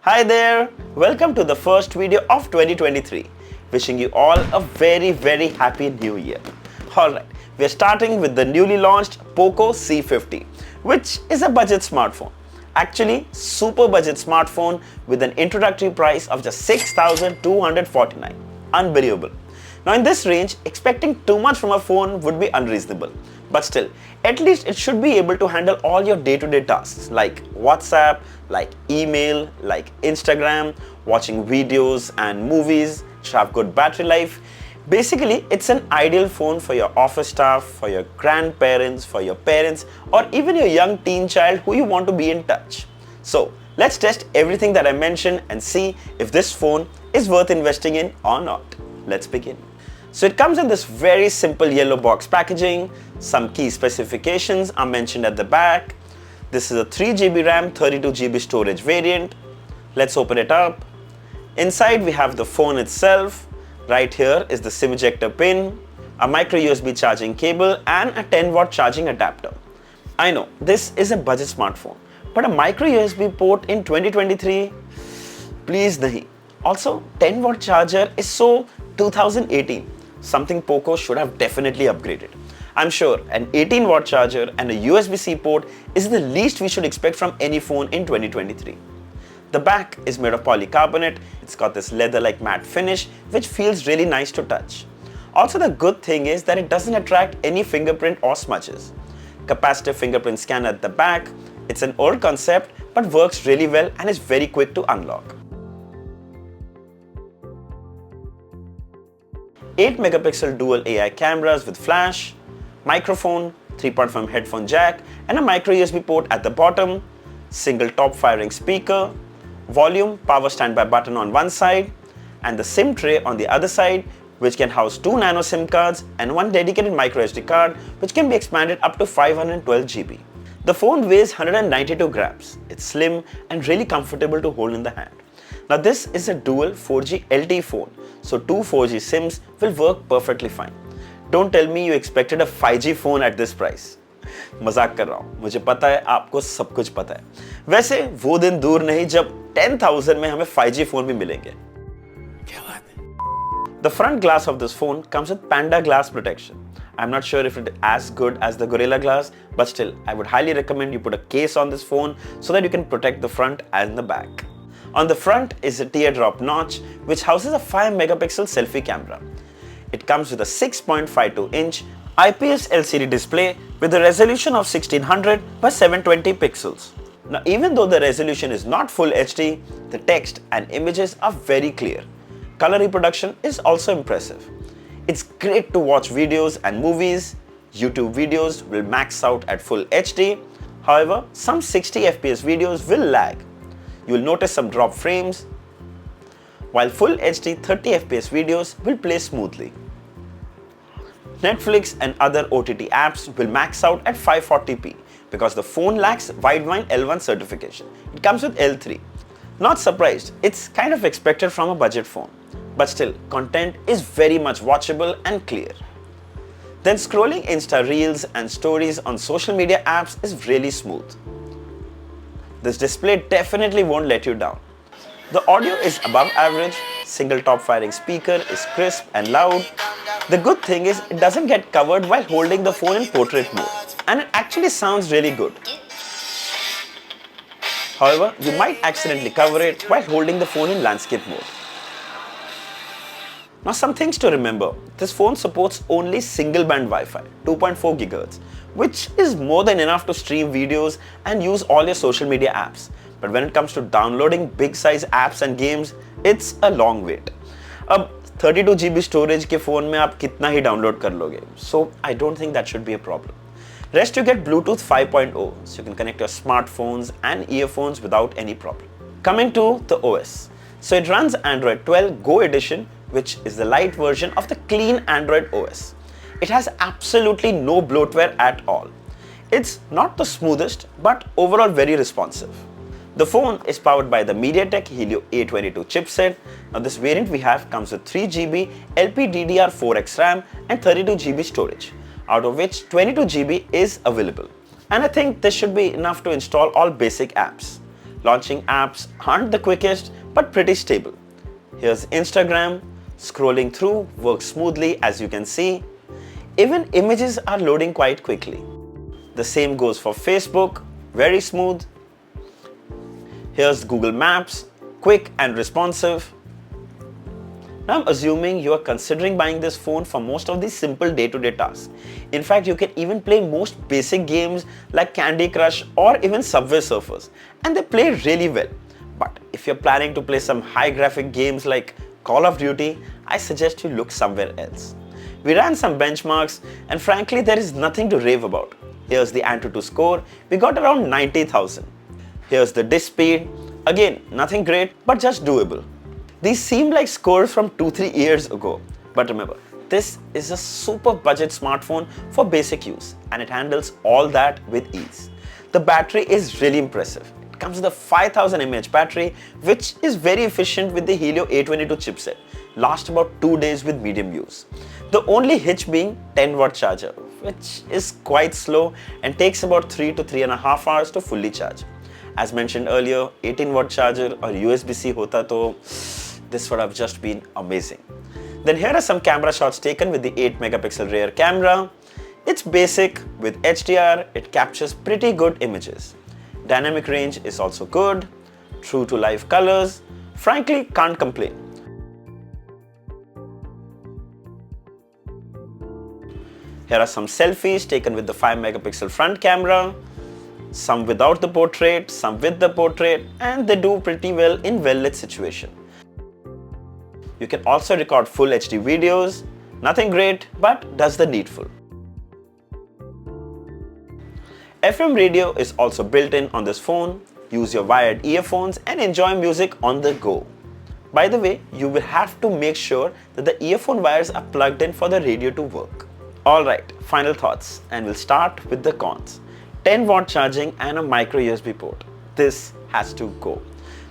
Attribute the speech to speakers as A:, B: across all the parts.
A: Hi there, welcome to the first video of 2023. Wishing you all a very happy new year. Alright, we are starting with the newly launched Poco C50, which is a budget smartphone. Actually, super budget smartphone with an introductory price of just 6,249. Unbelievable. Now in this range, expecting too much from a phone would be unreasonable. But still, at least it should be able to handle all your day-to-day tasks like WhatsApp, like email, like Instagram, watching videos and movies, should have good battery life. Basically, it's an ideal phone for your office staff, for your grandparents, for your parents, or even your young teen child who you want to be in touch. So, let's test everything that I mentioned and see if this phone is worth investing in or not. Let's begin. So it comes in this very simple yellow box packaging. Some key specifications are mentioned at the back. This is a 3GB RAM, 32GB storage variant. Let's open it up. Inside we have the phone itself. Right here is the SIM ejector pin, a micro USB charging cable and a 10-watt charging adapter. I know this is a budget smartphone, but a micro USB port in 2023? Please nahi. Also, 10-watt charger is so 2018. Something Poco should have definitely upgraded. I'm sure an 18-watt charger and a USB-C port is the least we should expect from any phone in 2023. The back is made of polycarbonate. It's got this leather-like matte finish which feels really nice to touch. Also, the good thing is that it doesn't attract any fingerprint or smudges. Capacitive fingerprint scanner at the back. It's an old concept but works really well and is very quick to unlock. 8-megapixel dual AI cameras with flash, microphone, 3.5 headphone jack and a micro USB port at the bottom, single top firing speaker, volume, power standby button on one side and the SIM tray on the other side which can house 2 nano SIM cards and one dedicated micro SD card which can be expanded up to 512GB. The phone weighs 192 grams. It's slim and really comfortable to hold in the hand. Now this is a dual 4G LTE phone, so two 4G SIMs will work perfectly fine. Don't tell me you expected a 5G phone at this price. मजाक कर रहा हूँ, मुझे पता है आपको सब कुछ पता है. वैसे वो दिन दूर नहीं जब 10,000 में हमें 5G फोन भी मिलेंगे. क्या बात है? The front glass of this phone comes with Panda glass protection. I'm not sure if it is as good as the Gorilla Glass, but still, I would highly recommend you put a case on this phone so that you can protect the front and the back. On the front is a teardrop notch which houses a 5-megapixel selfie camera. It comes with a 6.52-inch IPS LCD display with a resolution of 1600 by 720 pixels. Now even though the resolution is not full HD, the text and images are very clear. Color reproduction is also impressive. It's great to watch videos and movies. YouTube videos will max out at full HD. However, some 60 FPS videos will lag. You will notice some drop frames, while full HD 30 FPS videos will play smoothly. Netflix and other OTT apps will max out at 540p because the phone lacks Widevine L1 certification. It comes with L3. Not surprised, it's kind of expected from a budget phone. But still, content is very much watchable and clear. Then scrolling Insta Reels and stories on social media apps is really smooth. This display definitely won't let you down. The audio is above average, single top firing speaker is crisp and loud. The good thing is it doesn't get covered while holding the phone in portrait mode and it actually sounds really good. However, you might accidentally cover it while holding the phone in landscape mode. Now some things to remember. This phone supports only single band Wi-Fi, 2.4 GHz, which is more than enough to stream videos and use all your social media apps. But when it comes to downloading big size apps and games, it's a long wait. अब 32GB storage के phone में आप कितना ही download कर लोगे? So I don't think that should be a problem. Rest you get Bluetooth 5.0, so you can connect your smartphones and earphones without any problem. Coming to the OS. So it runs Android 12 Go Edition, which is the light version of the clean Android OS. It has absolutely no bloatware at all. It's not the smoothest, but overall very responsive. The phone is powered by the MediaTek Helio A22 chipset. Now this variant we have comes with 3GB LPDDR4X RAM and 32GB storage, out of which 22GB is available. And I think this should be enough to install all basic apps. Launching apps aren't the quickest, but pretty stable. Here's Instagram. Scrolling through works smoothly, as you can see. Even images are loading quite quickly. The same goes for Facebook, very smooth. Here's Google Maps, quick and responsive. Now I'm assuming you are considering buying this phone for most of these simple day-to-day tasks. In fact, you can even play most basic games like Candy Crush or even Subway Surfers, and they play really well. But if you're planning to play some high graphic games like Call of Duty, I suggest you look somewhere else. We ran some benchmarks and frankly there is nothing to rave about. Here's the Antutu score, we got around 90,000. Here's the disk speed, again nothing great but just doable. These seem like scores from 2-3 years ago, but remember, this is a super budget smartphone for basic use and it handles all that with ease. The battery is really impressive. It comes with a 5000 mAh battery which is very efficient with the Helio A22 chipset. Lasts about 2 days with medium use. The only hitch being 10-watt charger, which is quite slow and takes about 3 to 3.5 hours to fully charge. As mentioned earlier, 18-watt charger or USB-C hota to this would have just been amazing. Then here are some camera shots taken with the 8-megapixel rear camera. It's basic with HDR, it captures pretty good images. Dynamic range is also good, true to life colors, frankly can't complain. Here are some selfies taken with the 5-megapixel front camera, some without the portrait, some with the portrait, and they do pretty well in well-lit situation. You can also record full HD videos, nothing great but does the needful. FM radio is also built in on this phone. Use your wired earphones and enjoy music on the go. By the way, you will have to make sure that the earphone wires are plugged in for the radio to work. Alright, final thoughts, and we'll start with the cons. 10-watt charging and a micro USB port. This has to go.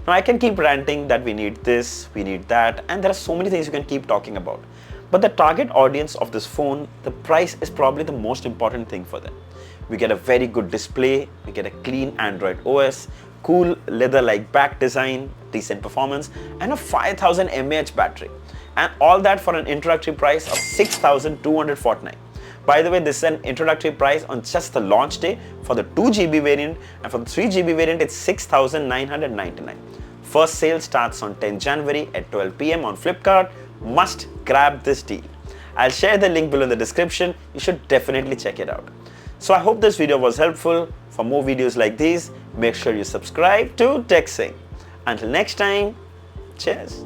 A: Now I can keep ranting that we need this, we need that, and there are so many things you can keep talking about. But the target audience of this phone, the price is probably the most important thing for them. We get a very good display, we get a clean Android OS, cool leather-like back design, decent performance, and a 5000 mAh battery. And all that for an introductory price of 6,249. By the way, this is an introductory price on just the launch day for the 2GB variant, and for the 3GB variant it's 6,999. First sale starts on 10 January at 12 PM on Flipkart. Must grab this deal. I'll share the link below in the description. You should definitely check it out. So I hope this video was helpful. For more videos like these, make sure you subscribe to Singh. Until next time, cheers.